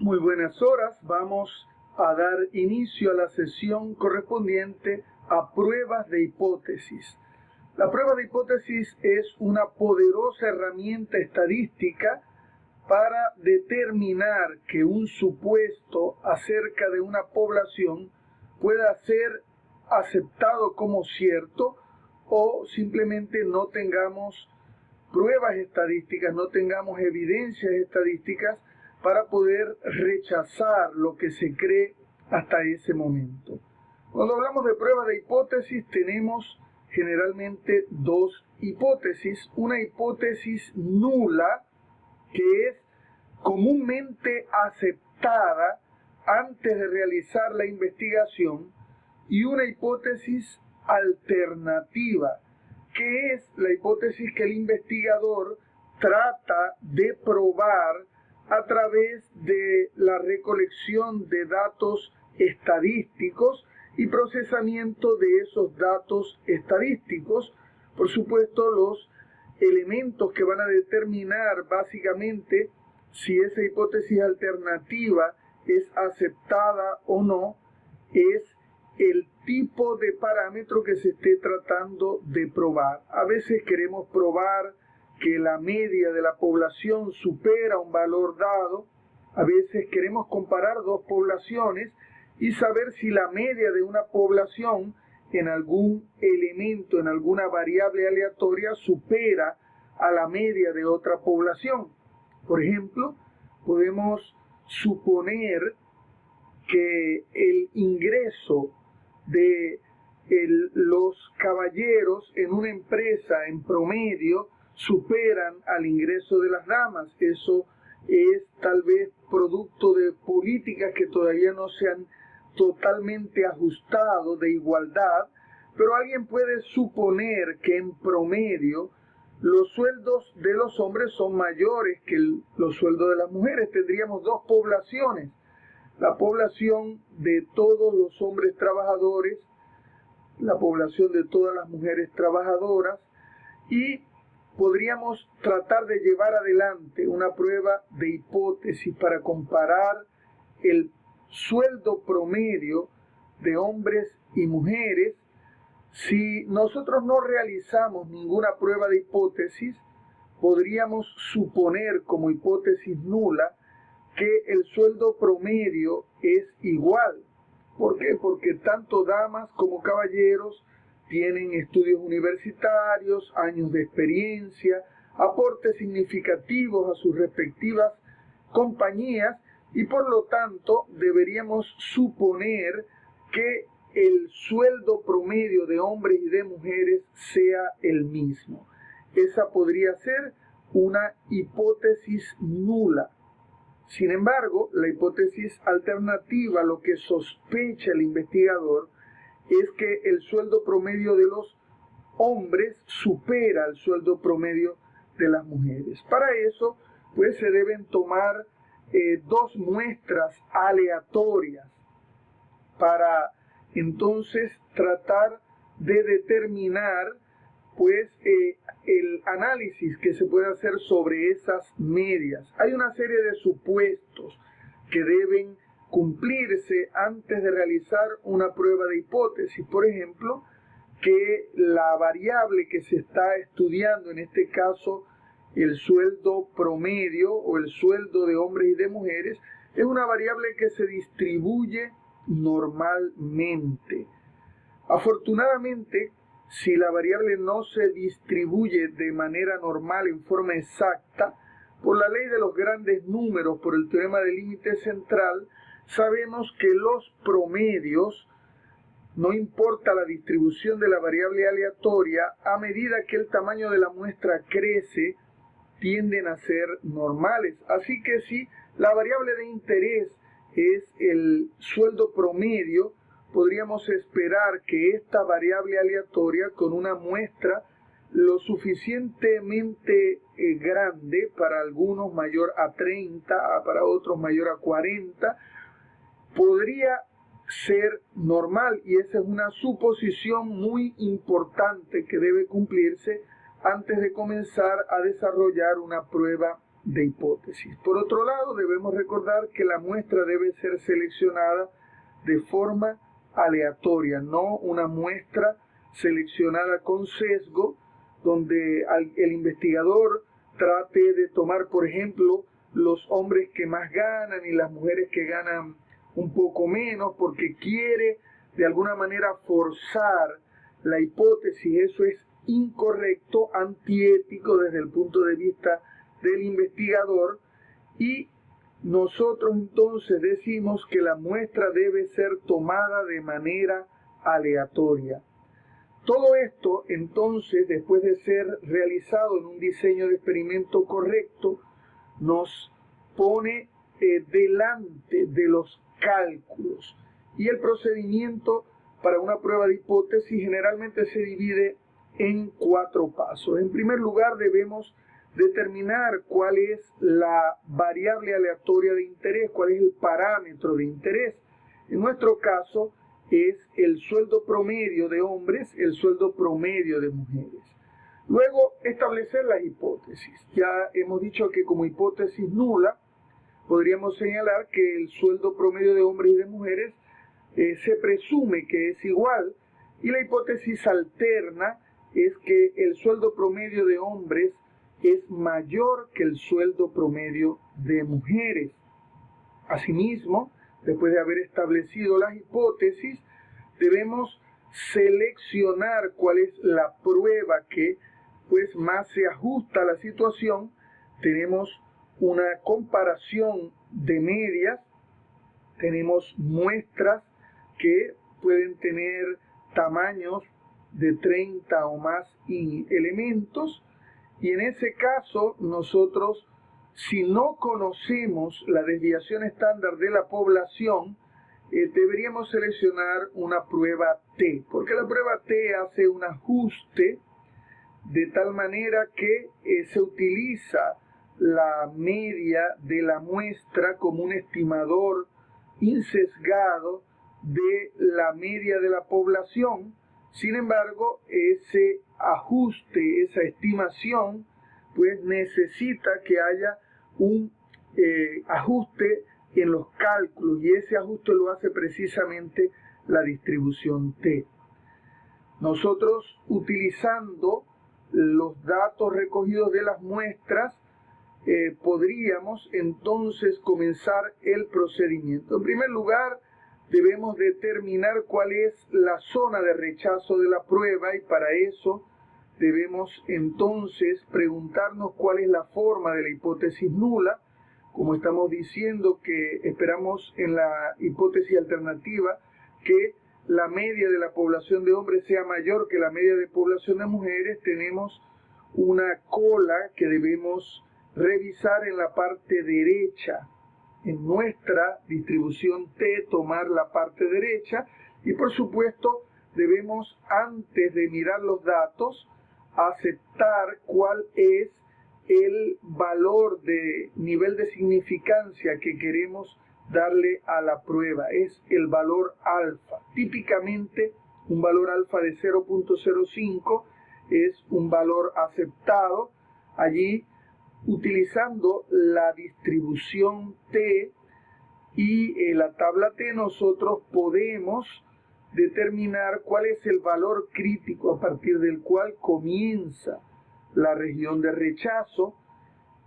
Muy buenas horas, vamos a dar inicio a la sesión correspondiente a pruebas de hipótesis. La prueba de hipótesis es una poderosa herramienta estadística para determinar que un supuesto acerca de una población pueda ser aceptado como cierto o simplemente no tengamos pruebas estadísticas, no tengamos evidencias estadísticas para poder rechazar lo que se cree hasta ese momento. Cuando hablamos de pruebas de hipótesis, tenemos generalmente dos hipótesis. Una hipótesis nula, que es comúnmente aceptada antes de realizar la investigación, y una hipótesis alternativa, que es la hipótesis que el investigador trata de probar a través de la recolección de datos estadísticos y procesamiento de esos datos estadísticos. Por supuesto, los elementos que van a determinar básicamente si esa hipótesis alternativa es aceptada o no es el tipo de parámetro que se esté tratando de probar. A veces queremos probar que la media de la población supera un valor dado. A veces queremos comparar dos poblaciones y saber si la media de una población en algún elemento, en alguna variable aleatoria, supera a la media de otra población. Por ejemplo, podemos suponer que el ingreso de los caballeros en una empresa en promedio superan al ingreso de las damas. Eso es tal vez producto de políticas que todavía no se han totalmente ajustado de igualdad, pero alguien puede suponer que en promedio los sueldos de los hombres son mayores que los sueldos de las mujeres. Tendríamos dos poblaciones: la población de todos los hombres trabajadores, la población de todas las mujeres trabajadoras, y podríamos tratar de llevar adelante una prueba de hipótesis para comparar el sueldo promedio de hombres y mujeres. Si nosotros no realizamos ninguna prueba de hipótesis, podríamos suponer como hipótesis nula que el sueldo promedio es igual. ¿Por qué? Porque tanto damas como caballeros tienen estudios universitarios, años de experiencia, aportes significativos a sus respectivas compañías, y por lo tanto deberíamos suponer que el sueldo promedio de hombres y de mujeres sea el mismo. Esa podría ser una hipótesis nula. Sin embargo, la hipótesis alternativa, lo que sospecha el investigador, es que el sueldo promedio de los hombres supera el sueldo promedio de las mujeres. Para eso, pues se deben tomar dos muestras aleatorias para entonces tratar de determinar pues el análisis que se puede hacer sobre esas medias. Hay una serie de supuestos que deben cumplirse antes de realizar una prueba de hipótesis. Por ejemplo, que la variable que se está estudiando, en este caso el sueldo promedio o el sueldo de hombres y de mujeres, es una variable que se distribuye normalmente. Afortunadamente, si la variable no se distribuye de manera normal, en forma exacta, por la ley de los grandes números, por el teorema del límite central, sabemos que los promedios, no importa la distribución de la variable aleatoria, a medida que el tamaño de la muestra crece, tienden a ser normales. Así que si la variable de interés es el sueldo promedio, podríamos esperar que esta variable aleatoria, con una muestra lo suficientemente grande, para algunos mayor a 30, para otros mayor a 40, podría ser normal, y esa es una suposición muy importante que debe cumplirse antes de comenzar a desarrollar una prueba de hipótesis. Por otro lado, debemos recordar que la muestra debe ser seleccionada de forma aleatoria, no una muestra seleccionada con sesgo, donde el investigador trate de tomar, por ejemplo, los hombres que más ganan y las mujeres que ganan un poco menos, porque quiere de alguna manera forzar la hipótesis. Eso es incorrecto, antiético desde el punto de vista del investigador, y nosotros entonces decimos que la muestra debe ser tomada de manera aleatoria. Todo esto entonces, después de ser realizado en un diseño de experimento correcto, nos pone delante de los cálculos, y el procedimiento para una prueba de hipótesis generalmente se divide en 4 pasos. En primer lugar, debemos determinar cuál es la variable aleatoria de interés, cuál es el parámetro de interés. En nuestro caso es el sueldo promedio de hombres, el sueldo promedio de mujeres. Luego, establecer las hipótesis. Ya hemos dicho que como hipótesis nula podríamos señalar que el sueldo promedio de hombres y de mujeres se presume que es igual, y la hipótesis alterna es que el sueldo promedio de hombres es mayor que el sueldo promedio de mujeres. Asimismo, después de haber establecido las hipótesis, debemos seleccionar cuál es la prueba que pues más se ajusta a la situación. Tenemos una comparación de medias, tenemos muestras que pueden tener tamaños de 30 o más elementos, y en ese caso nosotros, si no conocemos la desviación estándar de la población, deberíamos seleccionar una prueba T, porque la prueba T hace un ajuste de tal manera que se utiliza la media de la muestra como un estimador insesgado de la media de la población. Sin embargo, ese ajuste, esa estimación, pues necesita que haya un ajuste en los cálculos, y ese ajuste lo hace precisamente la distribución T. Nosotros, utilizando los datos recogidos de las muestras, podríamos entonces comenzar el procedimiento. En primer lugar, debemos determinar cuál es la zona de rechazo de la prueba, y para eso debemos entonces preguntarnos cuál es la forma de la hipótesis nula. Como estamos diciendo que esperamos en la hipótesis alternativa que la media de la población de hombres sea mayor que la media de población de mujeres, tenemos una cola que debemos revisar en la parte derecha. En nuestra distribución T, tomar la parte derecha, y por supuesto debemos, antes de mirar los datos, aceptar cuál es el valor de nivel de significancia que queremos darle a la prueba. Es el valor alfa. Típicamente un valor alfa de 0.05 es un valor aceptado. Allí, utilizando la distribución T y la tabla T, nosotros podemos determinar cuál es el valor crítico a partir del cual comienza la región de rechazo,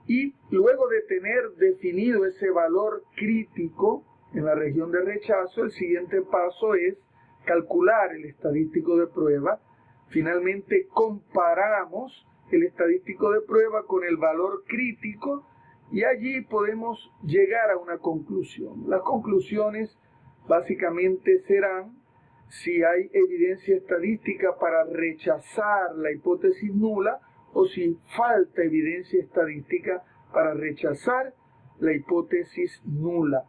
y luego de tener definido ese valor crítico en la región de rechazo, el siguiente paso es calcular el estadístico de prueba. Finalmente comparamos el estadístico de prueba con el valor crítico, y allí podemos llegar a una conclusión. Las conclusiones básicamente serán si hay evidencia estadística para rechazar la hipótesis nula, o si falta evidencia estadística para rechazar la hipótesis nula.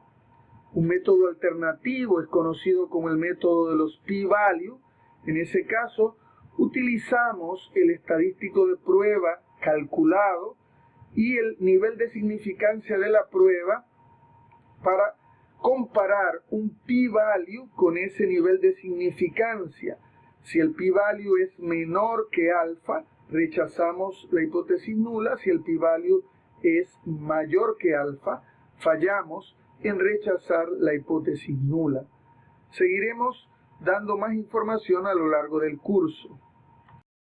Un método alternativo es conocido como el método de los p-value. En ese caso, utilizamos el estadístico de prueba calculado y el nivel de significancia de la prueba para comparar un p-value con ese nivel de significancia. Si el p-value es menor que alfa, rechazamos la hipótesis nula. Si el p-value es mayor que alfa, fallamos en rechazar la hipótesis nula. Seguiremos dando más información a lo largo del curso.